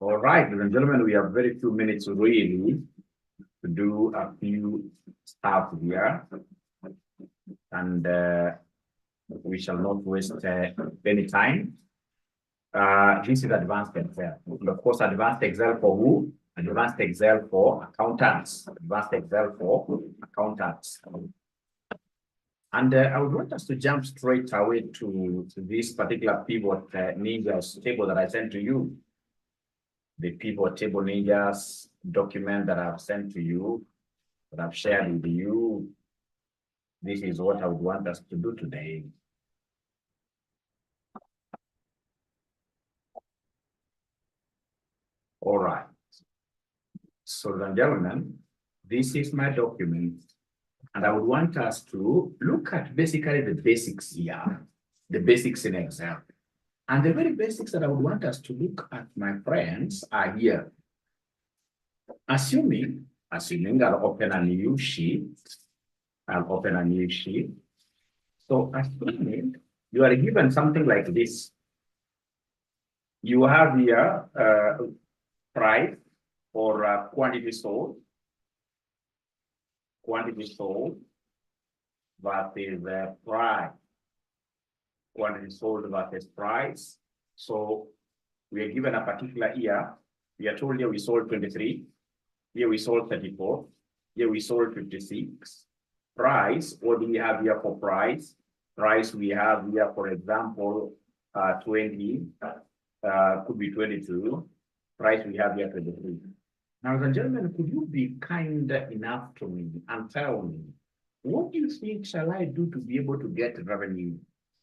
All right, ladies and gentlemen, we have very few minutes really to do a few stuff here. And we shall not waste any time. This is advanced Excel. And of course, advanced Excel for who? Advanced Excel for accountants. Advanced Excel for accountants. And I would want us to jump straight away to this particular pivot ninjas table that I sent to you. The pivot table ninjas document that I've sent to you, that I've shared with you. This is what I would want us to do today. All right. So, ladies and gentlemen, this is my document. And I would want us to look at basically the basics here, the basics in Excel. And the very basics that I would want us to look at, my friends, are here. Assuming I'll open a new sheet. So assuming you are given something like this. You have here price or quantity sold. Quantity sold versus price. Quantity sold versus price. So we are given a particular year. We are told here we sold 23. Here we sold 34. Here we sold 56. Price, what do we have here for price? Price we have here, for example, 20, could be 22. Price we have here 23. Now, ladies and gentlemen, could you be kind enough to me and tell me, what do you think shall I do to be able to get revenue?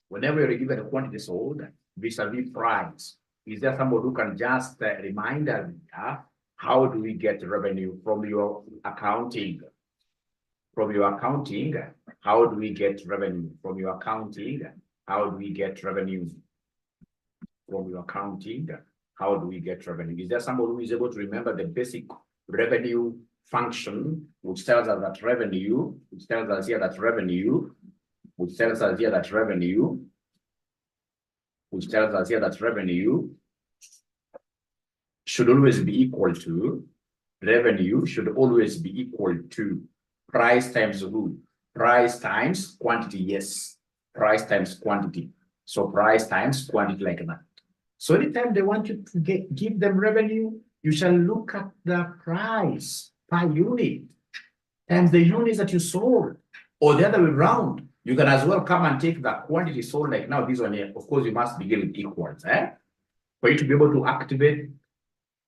Whenever you're given a quantity sold vis-a-vis price, is there somebody who can just remind us how do we get revenue from your accounting? From your accounting, how do we get revenue? From your accounting, how do we get revenue? From your accounting, how do we get revenue? Is there somebody who is able to remember the basic revenue function, which tells us that revenue, which tells us here that revenue, which tells us here that revenue, which tells us here that revenue should always be equal to, revenue should always be equal to price times who? Price times quantity, yes. Price times quantity. So price times quantity like that. So anytime they want you to give them revenue, you shall look at the price per unit times the units that you sold, or the other way around. You can as well come and take the quantity sold, like now this one here. Of course, you must begin with equals, for you to be able to activate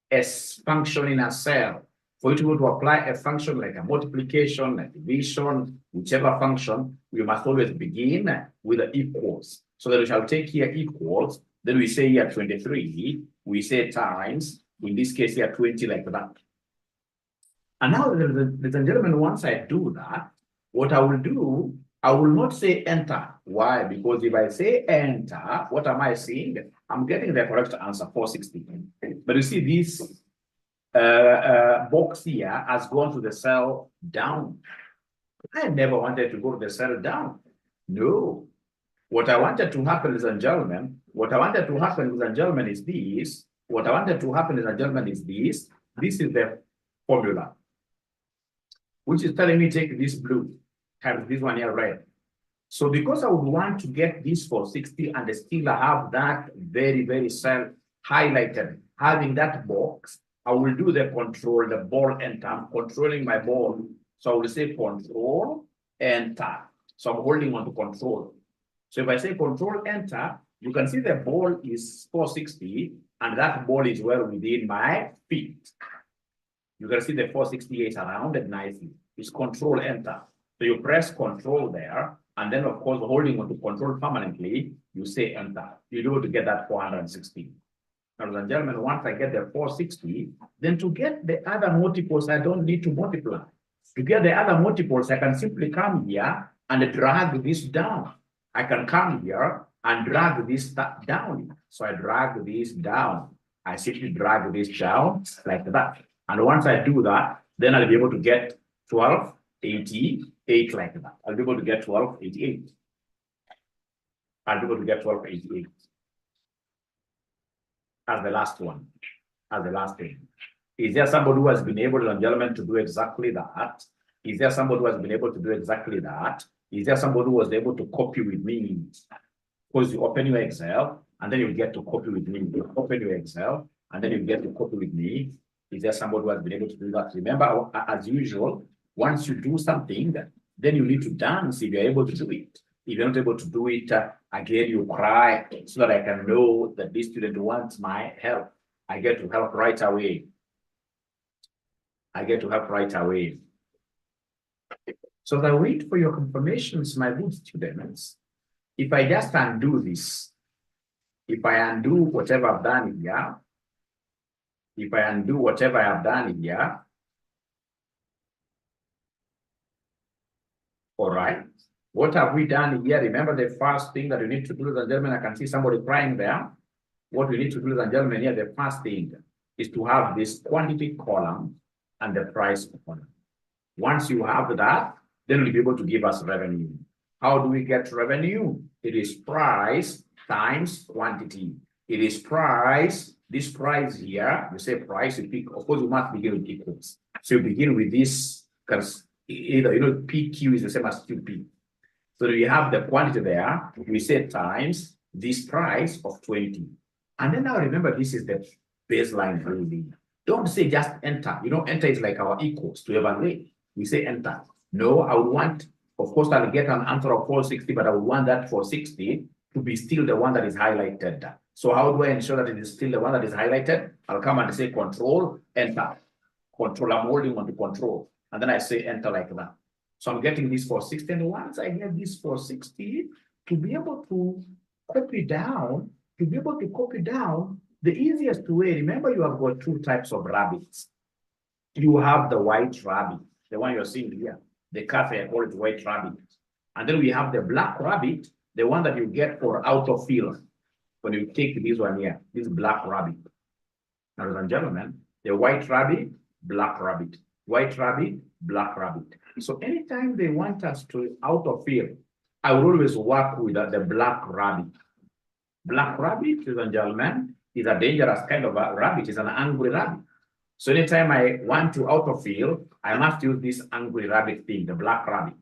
a function in a cell, for you to be able to apply a function like a multiplication, like division, whichever function, we must always begin with the equals. So that we shall take here equals, then we say here 23, we say times, in this case here 20 like that. And now, ladies and gentlemen, once I do that, what I will do, I will not say enter. Why? Because if I say enter, what am I seeing? I'm getting the correct answer, 460. But you see this box here has gone to the cell down. I never wanted to go to the cell down. No. What I wanted to happen, ladies and gentlemen, is this. What I wanted to happen, ladies and gentlemen, is this. This is the formula, which is telling me take this blue times this one here red. So because I would want to get this 460 and still have that very, very cell highlighted, having that box, I will do the control, the ball enter. I'm controlling my ball. So I will say control enter. So I'm holding on to control. So if I say control enter, you can see the ball is 460 and that ball is well within my feet. You can see the 460 is surrounded nicely. It's control enter. So you press control there, and then of course holding on to control permanently, you say enter. You do to get that 460. Now, ladies and gentlemen, once I get the 460, then to get the other multiples, I don't need to multiply. To get the other multiples, I can simply come here and drag this down. I can come here and drag this down. So I drag this down. I simply drag this down like that. And once I do that, then I'll be able to get 1288 like that. I'll be able to get 1288. I'll be able to get 1288 as the last one. as the last thing. Is there somebody who has been able, ladies and gentlemen, to do exactly that? Is there somebody who has been able to do exactly that? Is there somebody who was able to copy with me? Because you open your Excel and then you get to copy with me. You open your Excel and then you get to copy with me. Is there somebody who has been able to do that? Remember, as usual, once you do something, then you need to dance if you're able to do it. If you're not able to do it, again, you cry so that I can know that this student wants my help. I get to help right away. I get to help right away. So I wait for your confirmations, my good students. If I just undo this, if I undo whatever I've done here, if I undo whatever I've done here, all right. What have we done here? Remember the first thing that you need to do, ladies and gentlemen, I can see somebody crying there. What we need to do, ladies and gentlemen, here, the first thing is to have this quantity column and the price column. Once you have that, then you'll be able to give us revenue. How do we get revenue? It is price times quantity. It is price, this price here, you say price, you pick, of course, you must begin with equals. So you begin with this, because either, PQ is the same as QP. So you have the quantity there, we say times this price of 20. And then now remember, this is the baseline really. Don't say just enter. Enter is like our equals to evaluate. We say enter. No, I would want, of course, I'll get an answer of 460, but I would want that 460 to be still the one that is highlighted. So how do I ensure that it is still the one that is highlighted? I'll come and say control, enter. Control, I'm holding on to control. And then I say enter like that. So I'm getting this 460. And once I get this 460, to be able to copy down, the easiest way, remember you have got two types of rabbits. You have the white rabbit, the one you're seeing here. The cafe, I call it white rabbit. And then we have the black rabbit, the one that you get for out of field. When you take this one here, this black rabbit. Now, ladies and gentlemen, the white rabbit, black rabbit, white rabbit, black rabbit. So anytime they want us to out of field, I will always work with the black rabbit. Black rabbit, ladies and gentlemen, is a dangerous kind of a rabbit, is an angry rabbit. So anytime I want to out of field, I must use this angry rabbit thing, the black rabbit.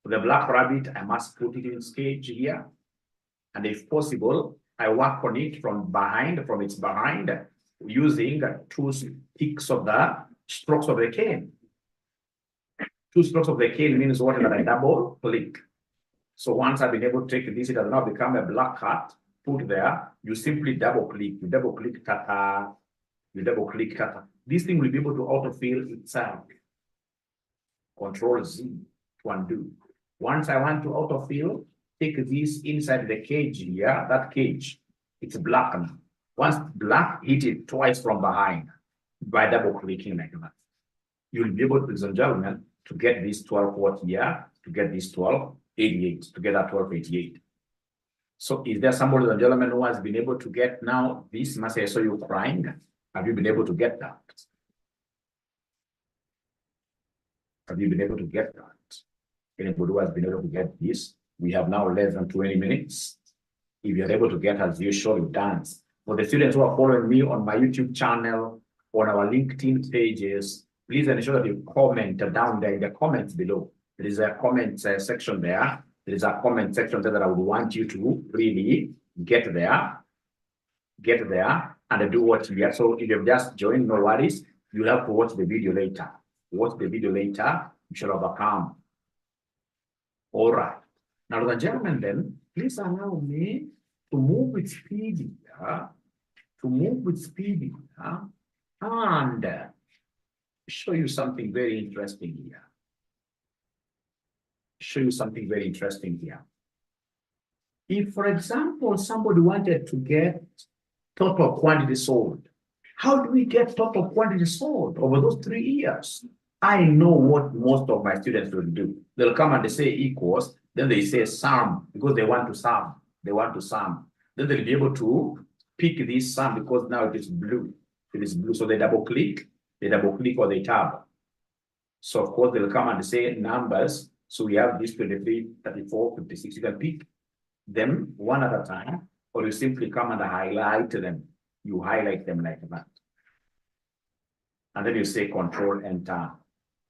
For the black rabbit, I must put it in sketch here. And if possible, I work on it from its behind, using two sticks of the strokes of the cane. Two strokes of the cane means what? That I double click. So once I've been able to take this, it has now become a black cat. Put there, you simply double click. You double click tata. You double click tata. This thing will be able to autofill itself. Control Z to undo. Once I want to autofill, take this inside the cage here, that cage. It's black now. Once black, hit it twice from behind by double clicking like that. You'll be able, ladies and gentlemen, to get this 12 watt here, to get this 1288, to get that 1288. So is there somebody, ladies and gentlemen, who has been able to get now this? Must I saw you crying? Have you been able to get that? Have you been able to get that? Anybody who has been able to get this? We have now less than 20 minutes. If you're able to get, as usual, you dance. For the students who are following me on my YouTube channel, on our LinkedIn pages, please ensure that you comment down there in the comments below. There is a comment section there. There is a comment section there that I would want you to really get there and do what you get. So if you've just joined, no worries. You'll have to watch the video later. Watch the video later, you shall overcome. All right. Now, ladies and gentlemen, then, please allow me to move with speed here, and show you something very interesting here. If, for example, somebody wanted to get total quantity sold, how do we get total quantity sold over those 3 years? I know what most of my students will do. They'll come and they say equals, then they say sum, because they want to sum. Then they'll be able to pick this sum because now it is blue. So they double click or they tab. So of course they'll come and say numbers. So we have this 23, 34, 56. You can pick them one at a time, or you simply come and highlight them. You highlight them like that. And then you say control enter,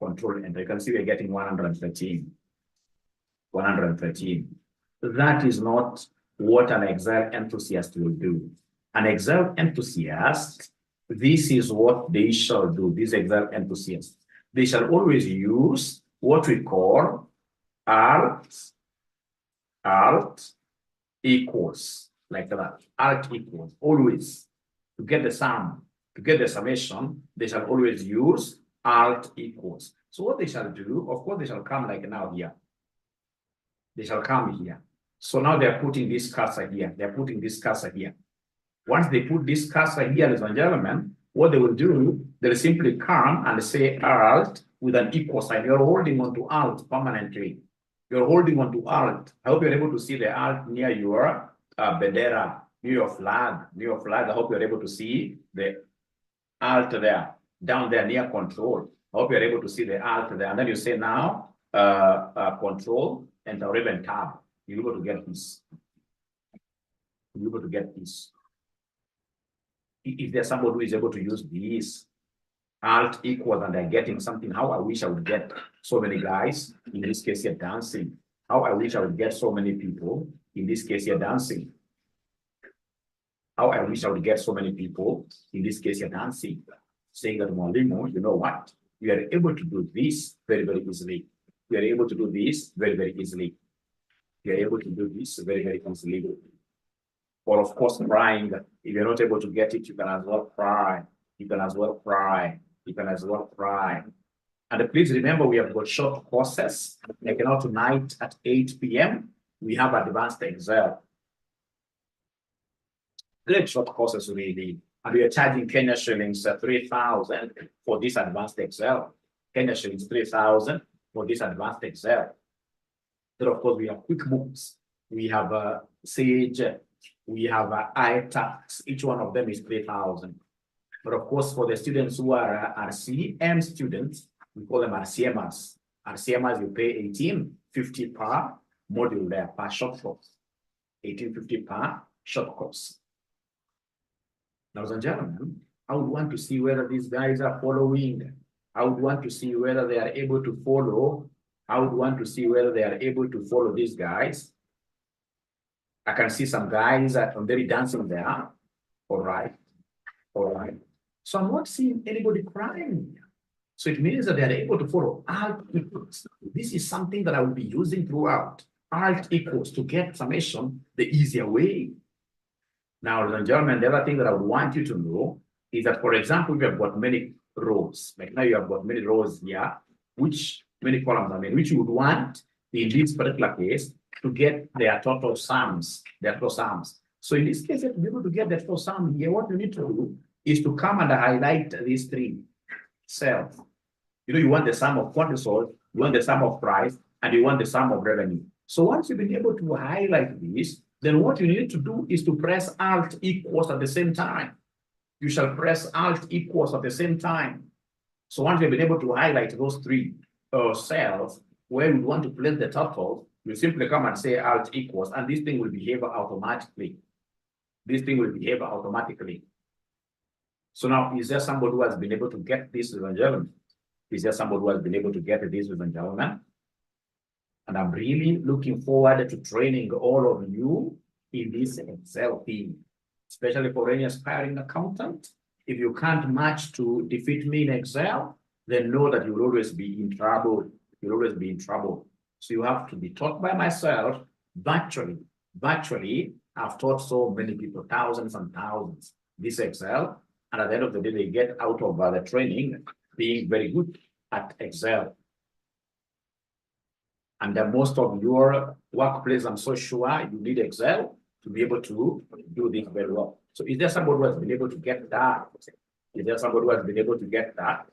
control enter. You can see we're getting 113. 113. That is not what an Excel enthusiast will do. An Excel enthusiast, this is what they shall do, these Excel enthusiasts. They shall always use what we call alt equals, like that, alt equals, always. To get the sum, to get the summation, they shall always use alt equals. So what they shall do, of course, they shall come like now here. They shall come here. So now they're putting this cursor here. They're putting this cursor here. Once they put this cursor here, ladies and gentlemen, what they will do, they'll simply come and say alt with an equal sign. You're holding on to alt permanently. You're holding on to alt. I hope you're able to see the alt near your bendera, near your flag, near your flag. I hope you're able to see the alt there, down there near control. I hope you're able to see the alt there. And then you say now, control, enter, or even tab. You're able to get this. You're able to get this. If there's somebody who is able to use these alt equals and they're getting something, how I wish I would get so many guys, in this case here dancing. How I wish I would get so many people, in this case here dancing. How I wish I would get so many people, in this case here dancing. Saying that, Mwalimu, you know what? We are able to do this very, very easily. We are able to do this very, very easily. We are able to do this very, very easily. Or of course, crying. If you're not able to get it, you can as well cry. You can as well cry. You can as well cry. And please remember, we have got short courses. Like now tonight at 8 p.m., we have advanced Excel. Great short courses really. And we are charging Kenya shillings 3,000 for this advanced Excel. Kenya shillings 3,000 for this advanced Excel. Then of course we have QuickBooks. We have 𝒃𝒔𝒕. We have iTax. Each one of them is 3,000. But of course, for the students who are RCM students, we call them RCMers. RCMers, you pay $18.50 per module there, per short course. $18.50 per short course. Ladies and gentlemen, I would want to see whether these guys are following. I would want to see whether they are able to follow. I would want to see whether they are able to follow these guys. I can see some guys that are very dancing there. All right. All right. So I'm not seeing anybody crying. So it means that they are able to follow alt equals. This is something that I will be using throughout. Alt equals to get summation the easier way. Now, ladies and gentlemen, the other thing that I would want you to know is that, for example, we have got many rows. Like now you have got many rows here, which many columns, which you would want in this particular case to get their total sums, So in this case, to be able to get the total sum here, what you need to do is to come and highlight these three cells. You know, you want the sum of quantity sold, you want the sum of price, and you want the sum of revenue. So once you've been able to highlight this, then what you need to do is to press alt equals at the same time. You shall press alt equals at the same time. So once you've been able to highlight those three cells where you want to place the total, you simply come and say alt equals, and this thing will behave automatically. This thing will behave automatically. So now, is there somebody who has been able to get this, ladies and gentlemen? Is there somebody who has been able to get this, ladies and gentlemen? And I'm really looking forward to training all of you in this Excel thing, especially for any aspiring accountant. If you can't match to defeat me in Excel, then know that you'll always be in trouble. You'll always be in trouble. So you have to be taught by myself virtually. Virtually, I've taught so many people, thousands and thousands, this Excel. And at the end of the day, they get out of the training being very good at Excel. And most of your workplace, I'm so sure you need Excel to be able to do this very well. So is there somebody who has been able to get that? Is there somebody who has been able to get that?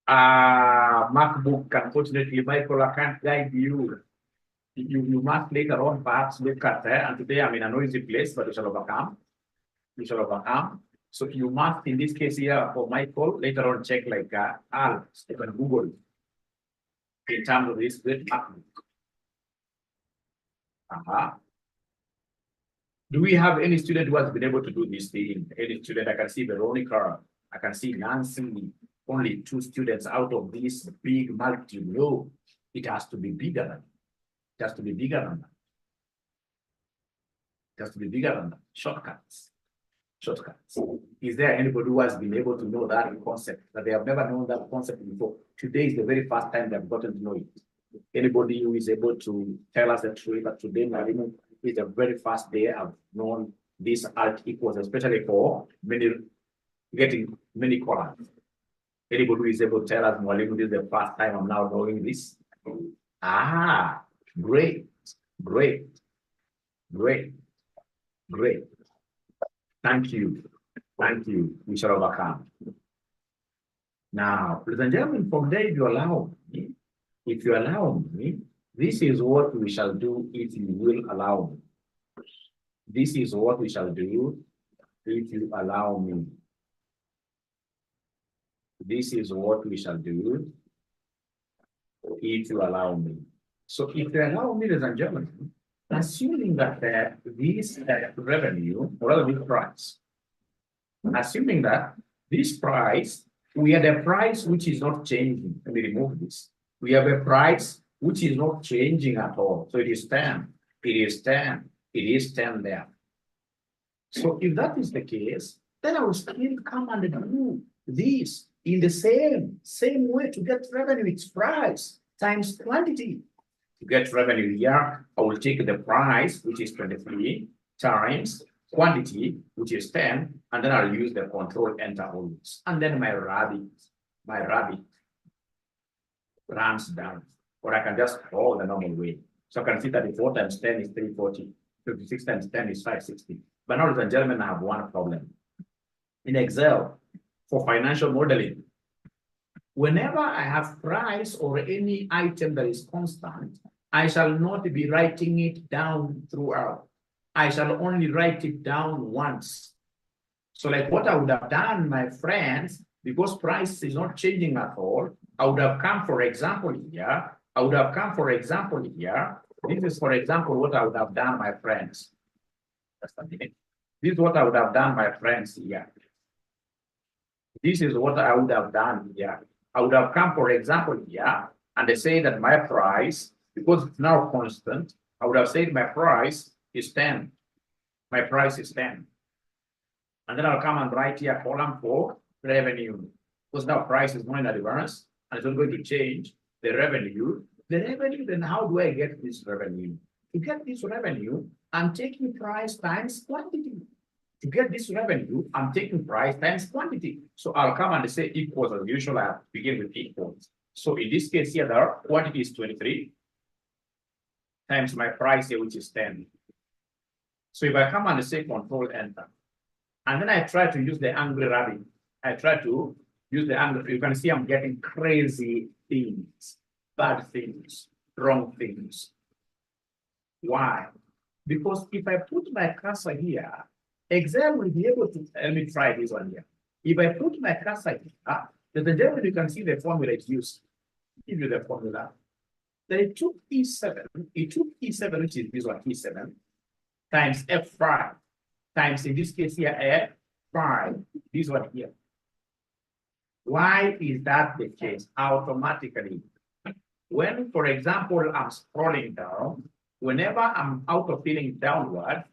MacBook, unfortunately, Michael, I can't guide you. You must later on perhaps look at that. And today I'm in a noisy place, but we shall overcome. We shall overcome. So you must, in this case here for Michael, later on check like you can Google in terms of this great MacBook. Do we have any student who has been able to do this thing? Any student? I can see Veronica. I can see Nancy, only 2 students out of this big multitude. No, it has to be bigger than. It has to be bigger than that. It has to be bigger than that. Shortcuts. Shortcuts. Is there anybody who has been able to know that concept, that they have never known that concept before? Today is the very first time they've gotten to know it. Anybody who is able to tell us the truth that today is the very first day I've known this alt equals, especially for getting many columns. Anybody who is able to tell us, Mwalimu, this is the first time I'm now knowing this? Ah, great, great, great, great. Thank you. Thank you. We shall overcome. Now, ladies and gentlemen, from there, if you allow me, this is what we shall do if you will allow me. This is what we shall do if you allow me. This is what we shall do if you allow me. So if you allow me, ladies and gentlemen, assuming that this revenue, or rather this price, assuming that this price, we have a price which is not changing. Let me remove this. We have a price which is not changing at all. So it is 10, it is 10, it is 10 there. So if that is the case, then I will still come and do this in the same way to get revenue. It's price times quantity. To get revenue here, I will take the price, which is 23, times quantity, which is 10, and then I'll use the control enter always. And then my rabbit runs down, or I can just call the normal way. So I can see that 4 times 10 is 340, 56 times 10 is 560. But now, ladies and gentlemen, I have one problem. In Excel, for financial modeling, whenever I have price or any item that is constant, I shall not be writing it down throughout. I shall only write it down once. So like what I would have done, my friends, because price is not changing at all, I would have come, for example, here. This is, for example, what I would have done, my friends. Just a minute. This is what I would have done, my friends, here. This is what I would have done here. I would have come, for example, here, and they say that my price, because it's now constant, I would have said my price is 10. My price is 10. And then I'll come and write here column for revenue. Because now price is more in advance, and it's not going to change the revenue. The revenue, then how do I get this revenue? To get this revenue, I'm taking price times quantity. To get this revenue, I'm taking price times quantity. So I'll come and say equals, as usual, I begin with equals. So in this case here, the quantity is 23 times my price here, which is 10. So if I come and say control enter, and then I try to use the angry rabbit, you can see I'm getting crazy things, bad things, wrong things. Why? Because if I put my cursor here, Excel will be able to, let me try this one here. If I put my cursor here, then you can see the formula it's used. Give you the formula. Then it took E7, which is this one, E7, times F5, times, in this case here, F5, this one here. Why is that the case? Automatically. When, for example, I'm scrolling down, whenever I'm out of feeling downward,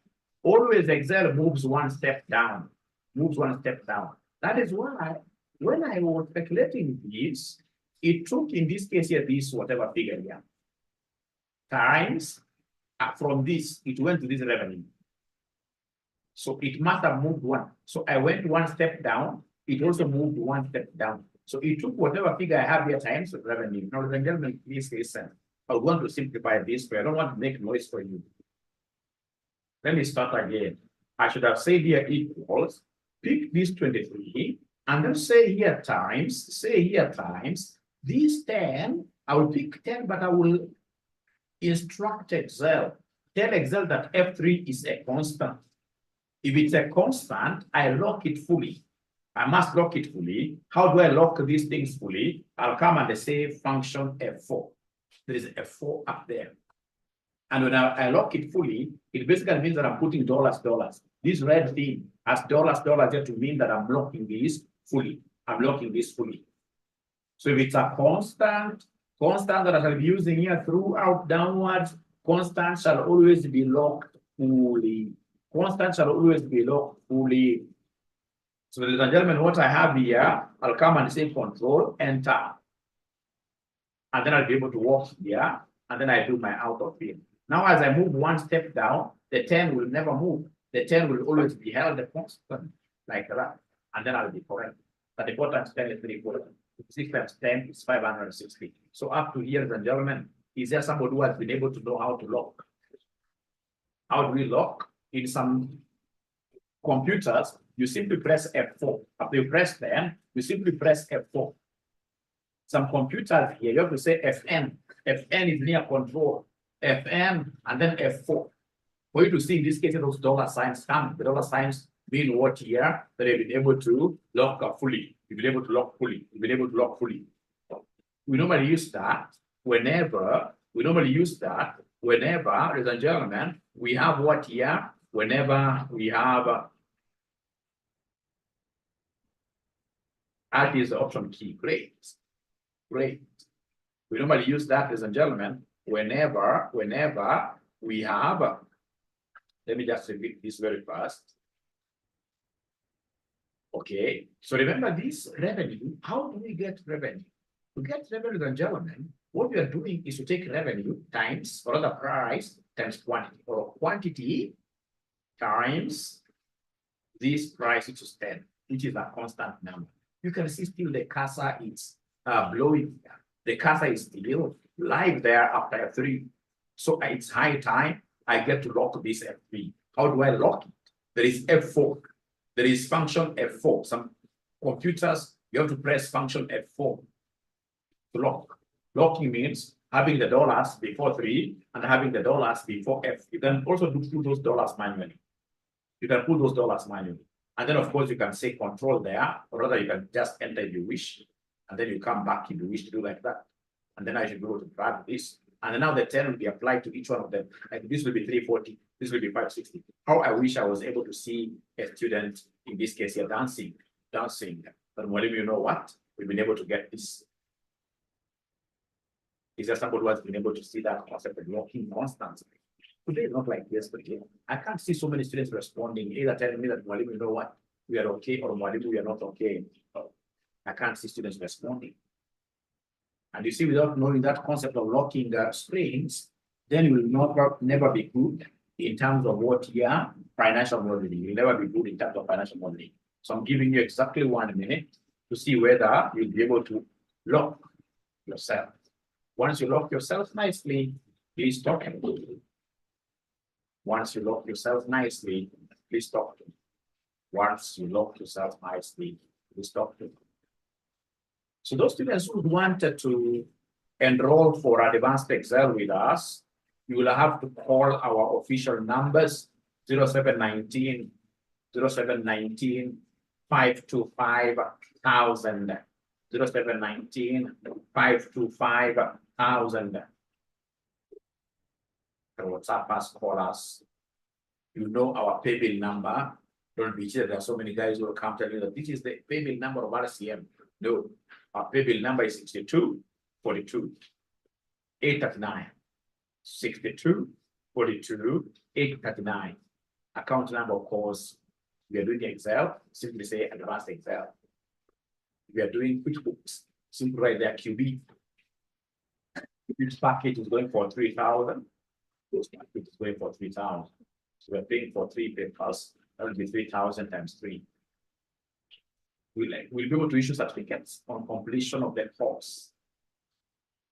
always Excel moves one step down, That is why when I was calculating this, it took, in this case here, this whatever figure here, times, from this, it went to this revenue. So it must have moved one. So I went one step down, it also moved one step down. So it took whatever figure I have here times revenue. Now, ladies and gentlemen, please listen. I want to simplify this, but I don't want to make noise for you. Let me start again. I should have said here equals, pick this 23, and then say here times, this 10, I will pick 10, but I will instruct Excel. Tell Excel that F3 is a constant. If it's a constant, I lock it fully. I must lock it fully. How do I lock these things fully? I'll come and say function F4. There is a 4 up there. And when I lock it fully, it basically means that I'm putting dollars. This red thing has dollars here to mean that I'm locking this fully. I'm locking this fully. So if it's a constant that I shall be using here throughout downwards, constant shall always be locked fully. Constant shall always be locked fully. So ladies and gentlemen, what I have here, I'll come and say control, enter. And then I'll be able to walk here, and then I do my out of here. Now, as I move one step down, the 10 will never move. The 10 will always be held constant, like that. And then I'll be correct. But the 4 times 10 is 3/4. 6 times 10 is 560. So up to here, ladies and gentlemen, is there somebody who has been able to know how to lock? How do we lock? In some computers, you simply press F4. After you press 10, you simply press F4. Some computers here, you have to say Fn. Fn is near control. Fn and then F4. For you to see in this case, those dollar signs come. The dollar signs mean what here? That you've been able to lock fully. You've been able to lock fully. You've been able to lock fully. We normally use that whenever, ladies and gentlemen, we have what here? Whenever we have, Alt is the option key. Great. Great. We normally use that, ladies and gentlemen, whenever we have, let me just repeat this very fast. Okay, so remember this revenue. How do we get revenue? To get revenue, ladies and gentlemen, what we are doing is to take revenue times, or other price times quantity, or quantity times this price, which is 10, which is a constant number. You can see still the cursor is blowing. The cursor is still live there after F3. So it's high time I get to lock this F3. How do I lock it? There is F4. There is function F4. Some computers, you have to press function F4 to lock. Locking means having the dollars before 3 and having the dollars before F. You can also do those dollars manually. You can put those dollars manually. And then, of course, you can say control there, or rather, you can just enter if you wish. And then you come back if you wish to do like that. And then I should go to grab this. And then now the 10 will be applied to each one of them. Like this will be 340, this will be 560. How I wish I was able to see a student, in this case here, dancing. But Mwalimu, you know what? We've been able to get this. Is there somebody who has been able to see that concept of locking constantly? Today is not like yesterday. I can't see so many students responding, either telling me that Mwalimu, you know what? We are okay, or Mwalimu, we are not okay. I can't see students responding. And you see, without knowing that concept of locking screens, then you will never be good in terms of what here, financial modeling. You'll never be good in terms of financial modeling. So I'm giving you exactly 1 minute to see whether you'll be able to lock yourself. Once you lock yourself nicely, please talk. Once you lock yourself nicely, please talk. Once you lock yourself nicely, please talk. So those students who wanted to enroll for advanced Excel with us, you will have to call our official numbers 0719 525,000 0719 525,000. WhatsApp us, call us. You know our Paybill number. Don't be sure there are so many guys who will come tell you that this is the Paybill number of RCM. No, our Paybill number is 62 42 839. 62 42 839. Account number, of course, we are doing Excel, simply say advanced Excel. We are doing QuickBooks, simply write there QB. This package is going for 3,000. This package is going for 3,000. So we're paying for 3 papers. That will be 3,000 times 3. We'll be able to issue certificates on completion of the course.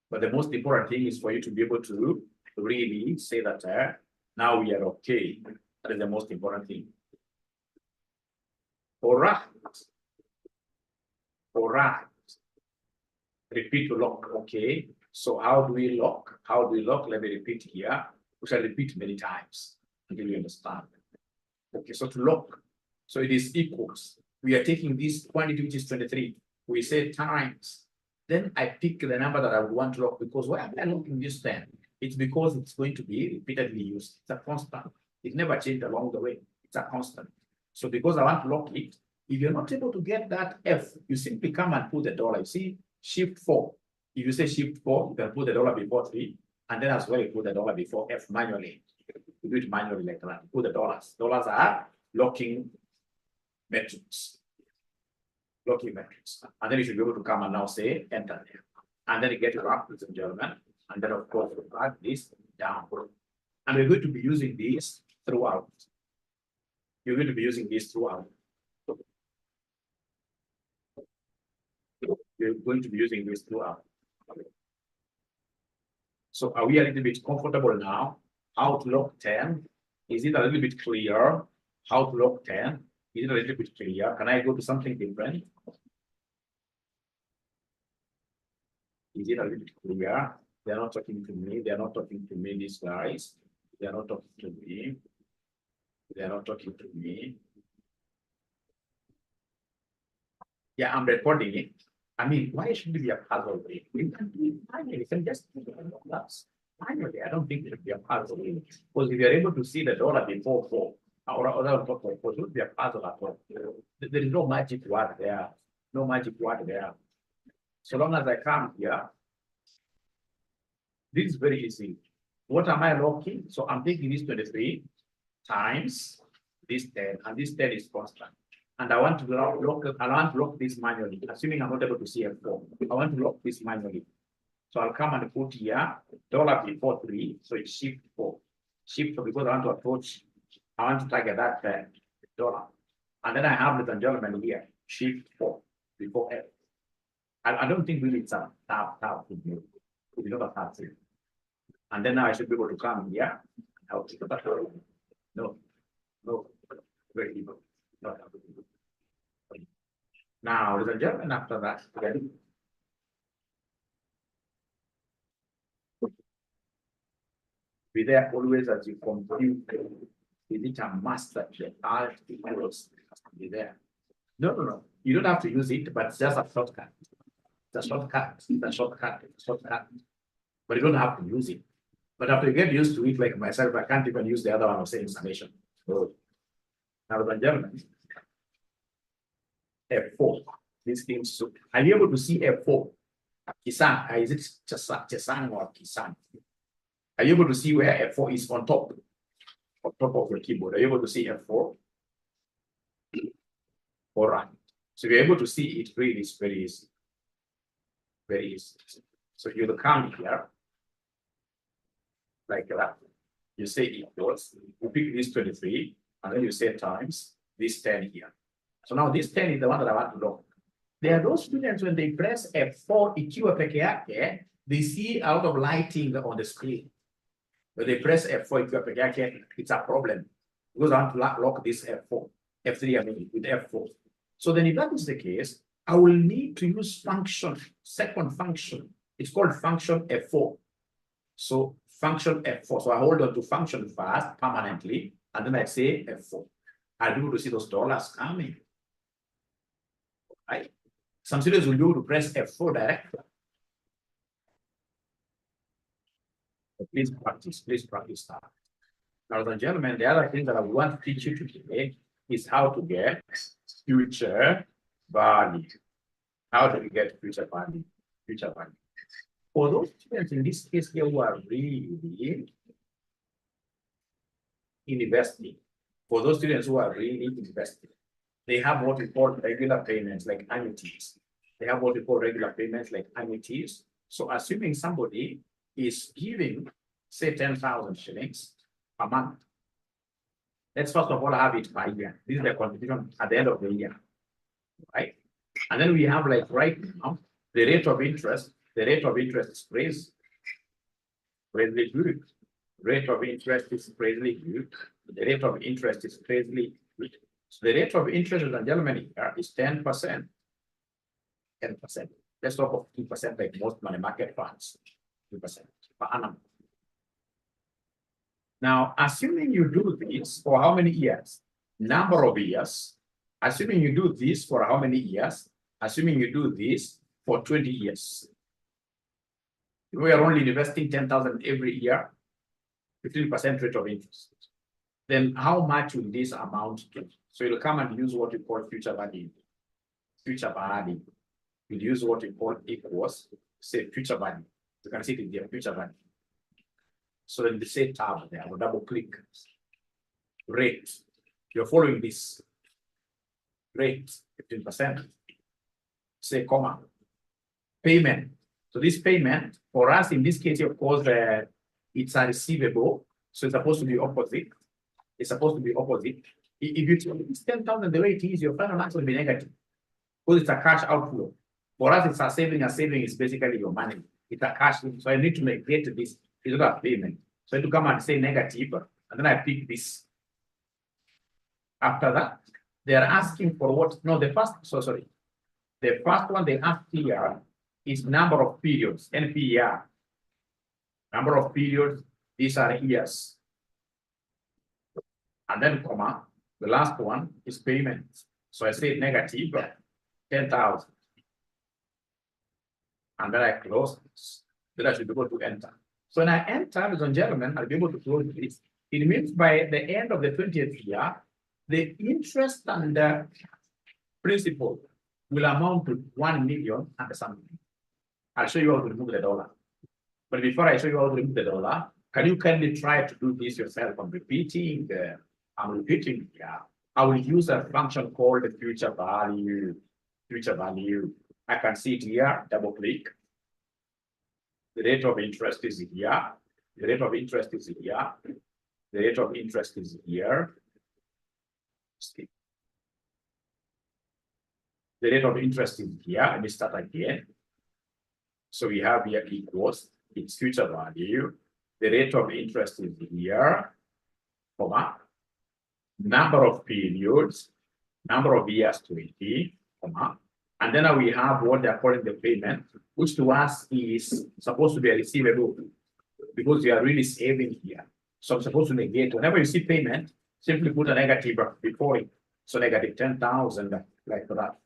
But the most important thing is for you to be able to really say that now we are okay. That is the most important thing. All right. All right. Repeat to lock. Okay. So how do we lock? How do we lock? Let me repeat here. We shall repeat many times until you understand. Okay. So to lock. So it is equals. We are taking this quantity, which is 23. We say times. Then I pick the number that I would want to lock, because why am I locking this 10? It's because it's going to be repeatedly used. It's a constant. It never changed along the way. It's a constant. So because I want to lock it, If you're not able to get that F, you simply come and put the dollar. You see, shift 4. If you say shift 4, you can put the dollar before 3, and then as well you put the dollar before F manually. You do it manually like that. Put the dollars. Dollars are locking metrics. Locking metrics. And then you should be able to come and now say enter there. And then you get it up, ladies and gentlemen. And then of course you drag this down. And we're going to be using this throughout. You're going to be using this throughout. You're going to be using this throughout. So are we a little bit comfortable now? Outlook 10. Is it a little bit clear? Outlook 10. Is it a little bit clear? Can I go to something different? Is it a little bit clear? They're not talking to me. They're not talking to me, these guys. They're not talking to me. They're not talking to me. Yeah, I'm recording it. I mean, why should it be a puzzle? We can do it manually. You can just do it manually. I don't think it should be a puzzle. Because if you're able to see the dollar before 4, or on top of 4, it would be a puzzle at all. There is no magic word there. No magic word there. So long as I come here, this is very easy. What am I locking? So I'm taking this 23 times this 10, and this 10 is constant. And I want to lock this manually, assuming I'm not able to see F4. I want to lock this manually. So I'll come and put here dollar before 3, so it's shift 4. Shift 4 because I want to approach, I want to target that dollar. And then I have, ladies and gentlemen, here, shift 4 before F. I don't think really it's a tab. It's not a tab. And then now I should be able to come here. No, very evil. Now, ladies and gentlemen, after that, be there always as you compute. Is it a master? Alt equals be there. No. You don't have to use it, but it's just a shortcut. It's a shortcut. But you don't have to use it. But after you get used to it, like myself, I can't even use the other one of saying summation. So, now, ladies and gentlemen, F4. This seems so. Are you able to see F4? Kisan, is it Chesan or Kisan? Are you able to see where F4 is on top of your keyboard? Are you able to see F4? All right. So you're able to see it really is very easy. Very easy. So you'll come here like that. You say equals, you pick this 23, and then you say times this 10 here. So now this 10 is the one that I want to lock. There are those students when they press F4 𝒂𝒓𝒂𝒅𝒆, they see a lot of lighting on the screen. When they press F4 𝒂𝒓𝒂𝒅𝒂𝒅, it's a problem because I want to lock this F4, F3 I mean, with F4. So then if that is the case, I will need to use function, second function. It's called function F4. So function F4. So I hold on to function first permanently, and then I say F4. I'll be able to see those dollars coming. Right? Some students will be able to press F4 directly. Please practice that. Now, ladies and gentlemen, the other thing that I want to teach you today is how to get future value. How do we get future value? Future value. For those students in this case here who are really investing, for those students who are really investing, they have what we call regular payments like annuities. They have what we call regular payments like annuities. So assuming somebody is giving, say, 10,000 shillings a month. Let's first of all have it by year. This is the contribution at the end of the year, right? And then we have like right now, the rate of interest is crazy good. Rate of interest is crazily good. The rate of interest is crazily good. So the rate of interest, ladies and gentlemen, here is 10%. 10%. Let's talk of 2% like most money market funds. 2% per annum. Now, assuming you do this for how many years? Number of years. Assuming you do this for how many years? Assuming you do this for 20 years. We are only investing 10,000 every year, 15% rate of interest. Then how much will this amount to? So you'll come and use what you call future value. Future value. You'll use what you call equals, say future value. You can see it in there, future value. So then the same tab there, I will double click. Rate. You're following this. Rate, 15%. Say comma. Payment. So this payment, for us in this case, of course, it's a receivable. So it's supposed to be opposite. It's supposed to be opposite. If it's 10,000, the way it is, your final answer will be negative. Because it's a cash outflow. For us, it's a saving. A saving is basically your money. It's a cash. So I need to negate this. It's not a payment. So I have to come and say negative, and then I pick this. After that, they are asking for what? No, the first, so sorry. The first one they ask here is number of periods, NPR. Number of periods, these are years. And then comma, the last one is payment. So I say negative 10,000. And then I close this. Then I should be able to enter. So when I enter, ladies and gentlemen, I'll be able to close this. It means by the end of the 20th year, the interest and the principal will amount to 1 million and something. I'll show you how to remove the dollar. But before I show you how to remove the dollar, can you kindly try to do this yourself? I'm repeating. Yeah. I will use a function called future value. Future value. I can see it here. Double click. The rate of interest is here. The rate of interest is here. The rate of interest is here. The rate of interest is here. Let me start again. So we have here equals its future value. The rate of interest is here, comma, number of periods, number of years 20, comma, and then we have what they're calling the payment, which to us is supposed to be a receivable because you are really saving here. So I'm supposed to negate. Whenever you see payment, simply put a negative before it. So negative 10,000 like that.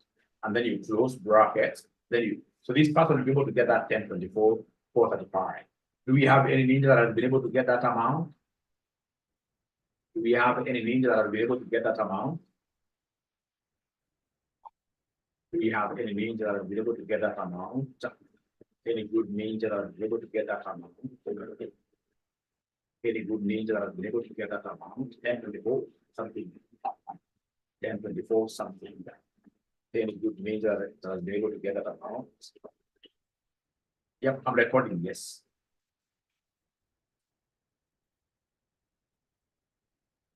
And then you close brackets. Then you, so this person will be able to get that 1024, 435. Do we have any ninja that has been able to get that amount? Do we have any ninja that has been able to get that amount? Do we have any ninja that has been able to get that amount? Any good ninja that has been able to get that amount? Any good ninja that has been able to get that amount? 1024 something. 1024 something. Any good ninja that has been able to get that amount? Yep, I'm recording, yes.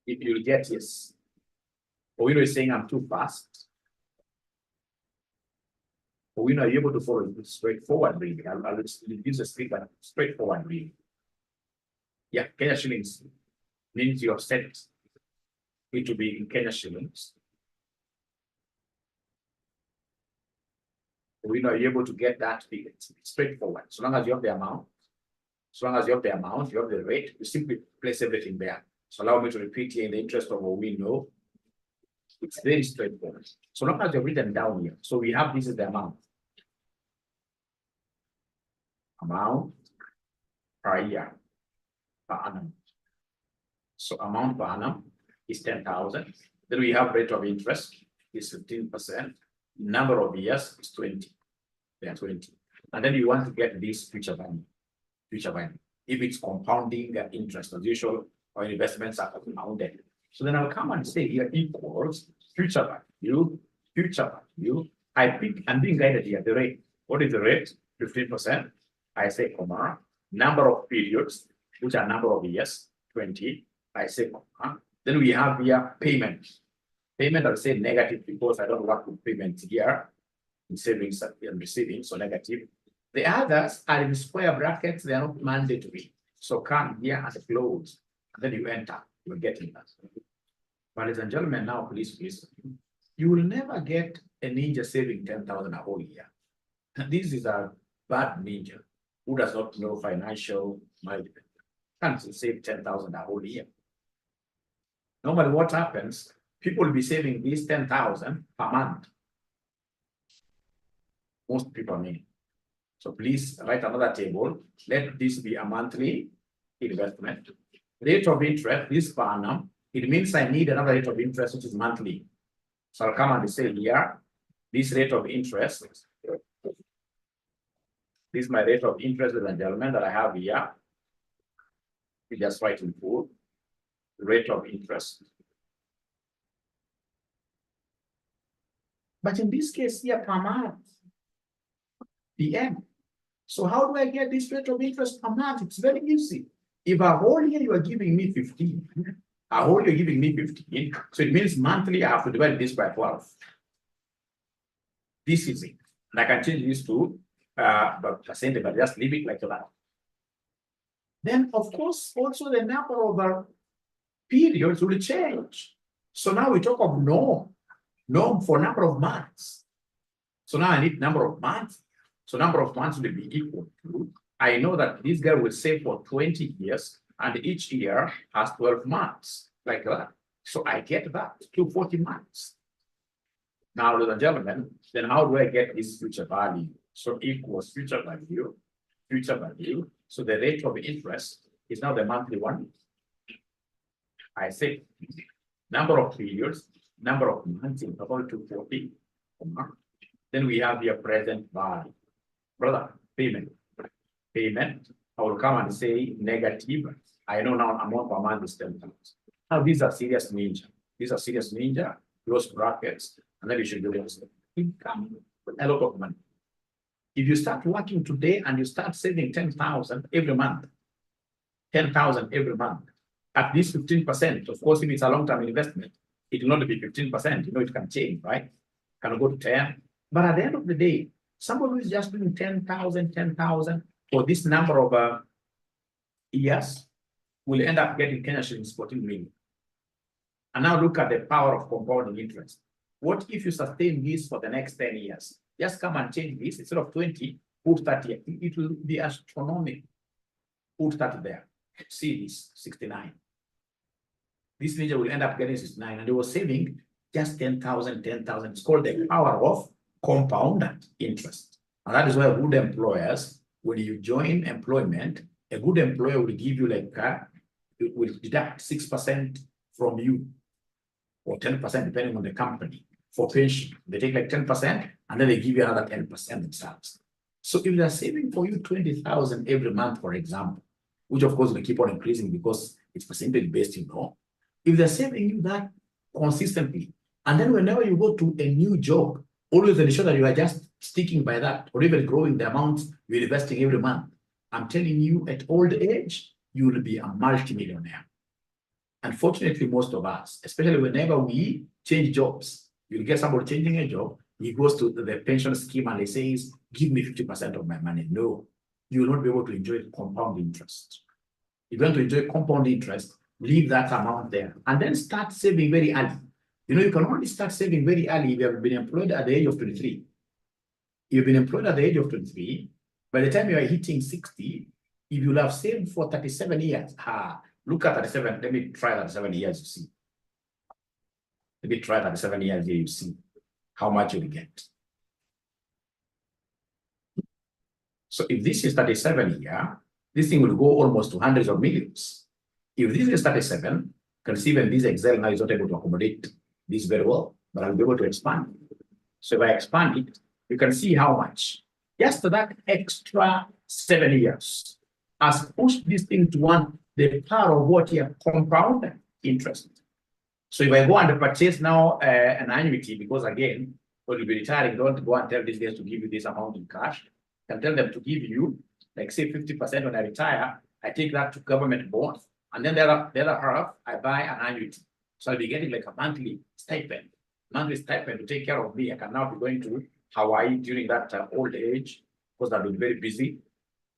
If you get yes, Owino is saying I'm too fast. Owino, are you able to follow it straightforward reading? I'll use a straightforward reading. Yeah, Kenya shillings means you have set it to be in Kenya shillings. Owino, are you able to get that figure? It's straightforward. So long as you have the amount, you have the rate, you simply place everything there. So allow me to repeat here in the interest of what we know. It's very straightforward. So long as you've written down here. So we have this is the amount. Amount per year per annum. So amount per annum is 10,000. Then we have rate of interest is 15%. Number of years is 20. They are 20. And then you want to get this future value. Future value. If it's compounding interest as usual, or investments are compounded. So then I'll come and say here equals future value. I pick, I'm being guided here, the rate. What is the rate? 15%. I say comma. Number of periods, which are number of years, 20. I say comma. Then we have here payment. Payment, I'll say negative because I don't work with payment here. In savings and receiving, so negative. The others are in square brackets, they are not mandatory. So come here and close. Then you enter, you're getting that. But ladies and gentlemen, now please, you will never get a ninja saving 10,000 a whole year. This is a bad ninja who does not know financial management. Can't save 10,000 a whole year. Normally, what happens? People will be saving these 10,000 per month. Most people mean. So please write another table. Let this be a monthly investment. Rate of interest, this per annum, it means I need another rate of interest, which is monthly. So I'll come and say here, this rate of interest, this is my rate of interest, ladies and gentlemen, that I have here. We just write in full, rate of interest. But in this case here, per month, PM. So how do I get this rate of interest per month? It's very easy. If a whole year you are giving me 15, a whole year giving me 15, so it means monthly I have to divide this by 12. This is it. And I can change this to percentage, but just leave it like that. Then, of course, also the number of periods will change. So now we talk of norm for number of months. So now I need number of months. So number of months will be equal to, I know that this guy will save for 20 years, and each year has 12 months, like that. So I get that, 240 months. Now, ladies and gentlemen, then how do I get this future value? So equals future value. So the rate of interest is now the monthly one. I say number of periods, number of months in total 240. Then we have your present value. Brother, payment. I will come and say negative. I know now amount per month is 10,000. Now these are serious ninja. Close brackets, and then you should do this. Income, a lot of money. If you start working today and you start saving 10,000 every month, 10,000 every month, at least 15%. Of course, if it's a long-term investment, it will not be 15%. You know, it can change, right? It can go to 10. But at the end of the day, somebody who is just doing 10,000 for this number of years will end up getting Kenya shillings 14 million. And now look at the power of compounding interest. What if you sustain this for the next 10 years? Just come and change this. Instead of 20, put 30. It will be astronomical. Put 30 there. See this, 69. This ninja will end up getting 69, and they were saving just 10,000. It's called the power of compound interest. And that is why good employers, when you join employment, a good employer will give you like, it will deduct 6% from you, or 10%, depending on the company, for pension. They take like 10%, and then they give you another 10% themselves. So if they're saving for you 20,000 every month, for example, which of course will keep on increasing because it's percentage based, you know. If they're saving you that consistently, and then whenever you go to a new job, always ensure that you are just sticking by that, or even growing the amounts you're investing every month. I'm telling you, at old age, you will be a multimillionaire. Unfortunately, most of us, especially whenever we change jobs, you'll get somebody changing a job, he goes to the pension scheme and he says, give me 50% of my money. No, you will not be able to enjoy compound interest. If you want to enjoy compound interest, leave that amount there and then start saving very early. You know, you can only start saving very early if you have been employed at the age of 23. You've been employed at the age of 23. By the time you are hitting 60, if you have saved for 37 years, look at 37. Let me try 37 years, you see. Let me try 37 years here, you see how much you'll get. So if this is 37 here, this thing will go almost to hundreds of millions. If this is 37, you can see when this Excel now is not able to accommodate this very well, but I'll be able to expand it. So if I expand it, you can see how much. Just that extra 7 years has pushed this thing to the power of what here, compound interest. So if I go and purchase now an annuity, because again, when you'll be retiring, don't go and tell these guys to give you this amount in cash. You can tell them to give you, like say 50% when I retire, I take that to government bonds, and then the other half, I buy an annuity. So I'll be getting like a monthly stipend to take care of me. I can now be going to Hawaii during that old age, because I've been very busy.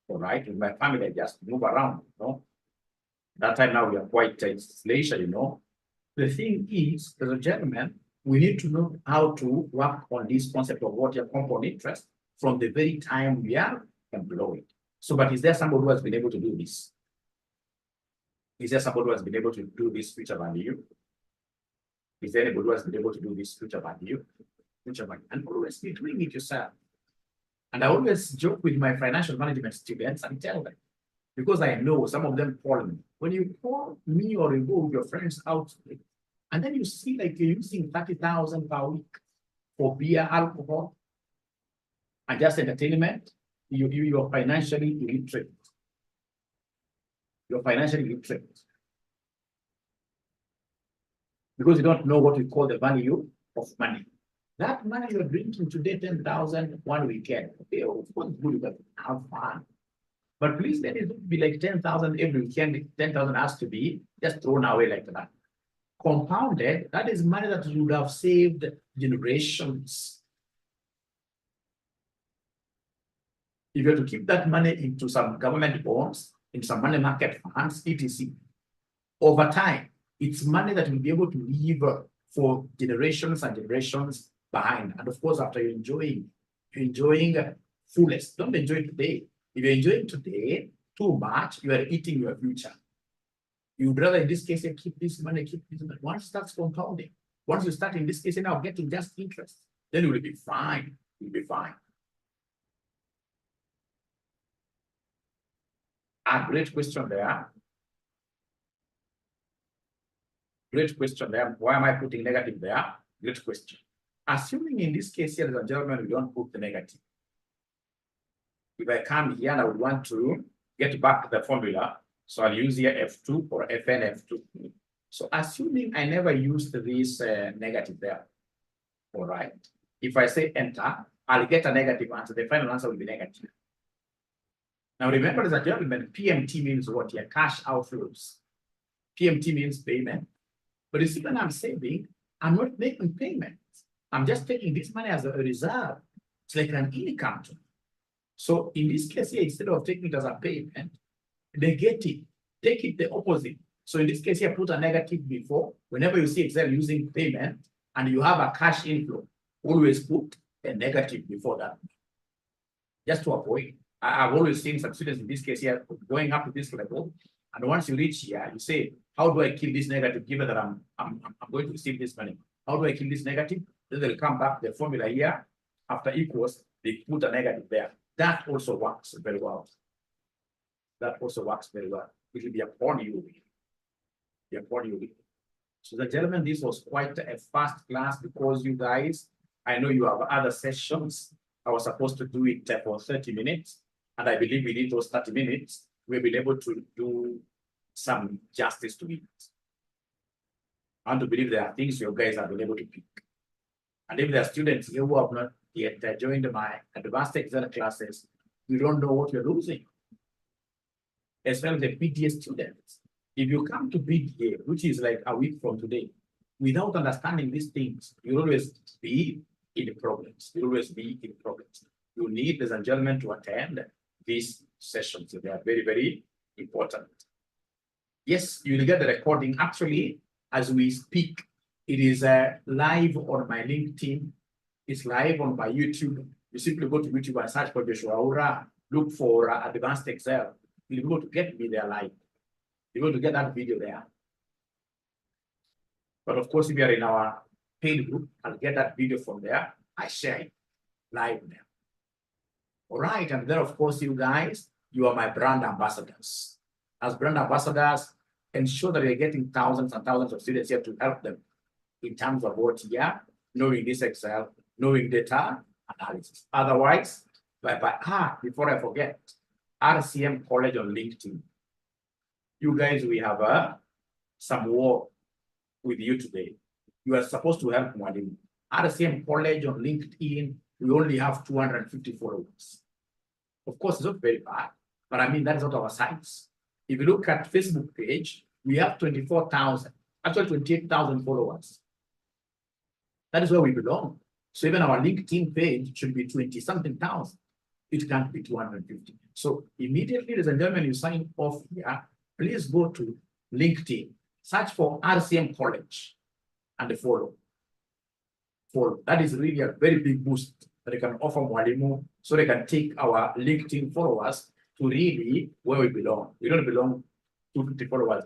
All right, with my family, I just move around, you know. That time now we are quite leisure, you know. The thing is, as a gentleman, we need to know how to work on this concept of what your compound interest from the very time we are employed. So, but is there somebody who has been able to do this? Is there somebody who has been able to do this future value? Is there anybody who has been able to do this future value? And always be doing it yourself. And I always joke with my financial management students and tell them, because I know some of them call me. When you call me or you go with your friends out, and then you see like you're using 30,000 per week for beer, alcohol, and just entertainment, you're financially illiterate. You're financially illiterate. Because you don't know what we call the value of money. That money you're drinking today, 10,000 one weekend. Okay, of course, good, but have fun. But please let it be like 10,000 every weekend. 10,000 has to be just thrown away like that. Compounded, that is money that you would have saved generations. If you have to keep that money into some government bonds, in some money market funds, etc., over time, it's money that will be able to live for generations and generations behind. And of course, after you're enjoying fullest, don't enjoy it today. If you're enjoying today too much, you are eating your future. You would rather, in this case, keep this money, keep this money. Once it starts compounding, once you start, in this case, now getting just interest, then you will be fine. You'll be fine. A great question there. Great question there. Why am I putting negative there? Great question. Assuming in this case here, ladies and gentlemen, we don't put the negative. If I come here and I would want to get back the formula, so I'll use here F2 or Fn F2. So assuming I never used this negative there, all right. If I say enter, I'll get a negative answer. The final answer will be negative. Now remember, as a gentleman, PMT means what here? Cash outflows. PMT means payment. But you see, when I'm saving, I'm not making payments. I'm just taking this money as a reserve. It's like an income. So in this case here, instead of taking it as a payment, negate it, take it the opposite. So in this case here, put a negative before. Whenever you see Excel using payment and you have a cash inflow, always put a negative before that. Just to avoid. I've always seen some students in this case here going up to this level. And once you reach here, you say, how do I kill this negative given that I'm going to receive this money? How do I kill this negative? Then they'll come back the formula here. After equals, they put a negative there. That also works very well. That also works very well. It will be upon you. Be upon you. So the gentlemen, this was quite a fast class because you guys, I know you have other sessions. I was supposed to do it for 30 minutes. And I believe within those 30 minutes, we'll be able to do some justice to it. I want to believe there are things you guys have been able to pick. And if there are students here who have not yet joined my advanced Excel classes, you don't know what you're losing. As well as the PDA students. If you come to PDA, which is like a week from today, without understanding these things, you'll always be in problems. You'll always be in problems. You need, ladies and gentlemen, to attend these sessions. They are very, very important. Yes, you will get the recording. Actually, as we speak, it is live on my LinkedIn. It's live on my YouTube. You simply go to YouTube and search for Joshua Aura, look for Advanced Excel. You'll be able to get me there live. You're going to get that video there. But of course, if you are in our paid group, I'll get that video from there. I share it live there. All right, and then of course, you guys, you are my brand ambassadors. As brand ambassadors, ensure that you're getting thousands and thousands of students here to help them in terms of what here, knowing this Excel, knowing data analysis. Otherwise, before I forget, RCM College on LinkedIn. You guys, we have some work with you today. You are supposed to help Mwalimu. RCM College on LinkedIn, we only have 250 followers. Of course, it's not very bad, but I mean, that is not our size. If you look at Facebook page, we have 24,000, actually 28,000 followers. That is where we belong. So even our LinkedIn page should be 20-something thousand. It can't be 250. So immediately, ladies and gentlemen, you sign off here, please go to LinkedIn, search for RCM College, and follow. That is really a very big boost that they can offer Mwalimu, so they can take our LinkedIn followers to really where we belong. We don't belong to 250 followers,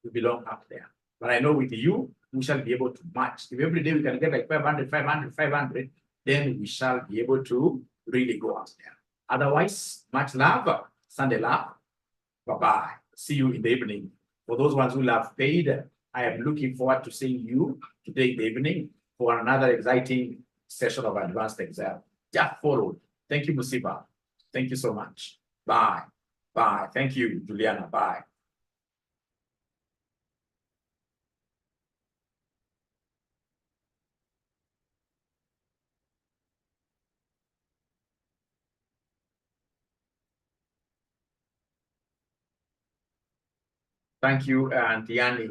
we belong up there. But I know with you, we shall be able to match. If every day we can get like 500, 500, 500, then we shall be able to really go out there. Otherwise, much love, Sunday love. Bye-bye. See you in the evening. For those ones who have paid, I am looking forward to seeing you today in the evening for another exciting session of advanced Excel. Just follow. Thank you, Musiba. Thank you so much. Bye. Bye. Thank you, Juliana. Bye. Thank you, and Yanni.